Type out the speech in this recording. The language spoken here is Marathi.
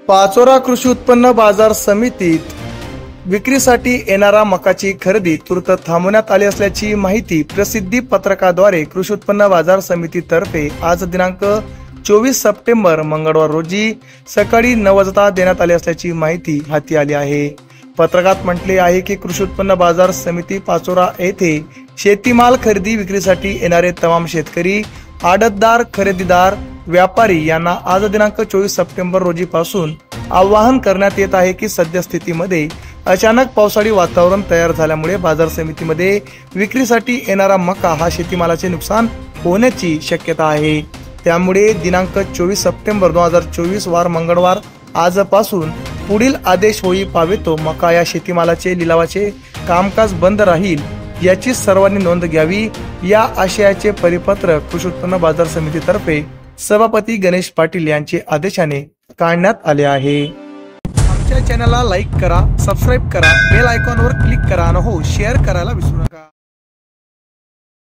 पाचोरा कृषी उत्पन्न बाजार समितीत विक्रीसाठी येणारा मकाची खरेदी तूर्त थांबवण्यात आली असल्याची माहिती प्रसिद्धी पत्रकाद्वारे कृषी उत्पन्न बाजार समितीतर्फे आज दिनांक 24 सप्टेंबर मंगळवार रोजी सकाळी 9 वाजता देण्यात आली असल्याची माहिती हाती आली आहे। पत्रकात म्हटले आहे की कृषी उत्पन्न बाजार समिती पाचोरा येथे शेतीमाल खरेदी विक्रीसाठी येणारे तमाम शेतकरी, आडतदार, खरेदीदार, व्यापारी यांना आज दिनांक 24 सप्टेंबर रोजी पासून आवाहन करण्यात येत आहे की सद्यस्थितीमध्ये अचानक पावसाळी वातावरण तयार झाल्यामुळे बाजार समितीमध्ये विक्रीसाठी येणारा मका हा शेतीमालाचे नुकसान होण्याची शक्यता आहे। त्यामुळे दिनांक 24 सप्टेंबर 2024 वार मंगळवार आजपासून पुढील आदेश होई पावेतो मका या शेतीमालाचे लिलावाचे कामकाज बंद राहील याची सर्वांनी नोंद घ्यावी, या आशयाचे परिपत्र कृषी उत्पन्न बाजार समितीतर्फे सभापती गणेश पाटील यांचे आदेशाने काढण्यात आले आहे। आमच्या चॅनलला लाईक करा, सबस्क्राईब करा, बेल आयकॉनवर क्लिक करा आणि हो शेअर करायला विसरू नका।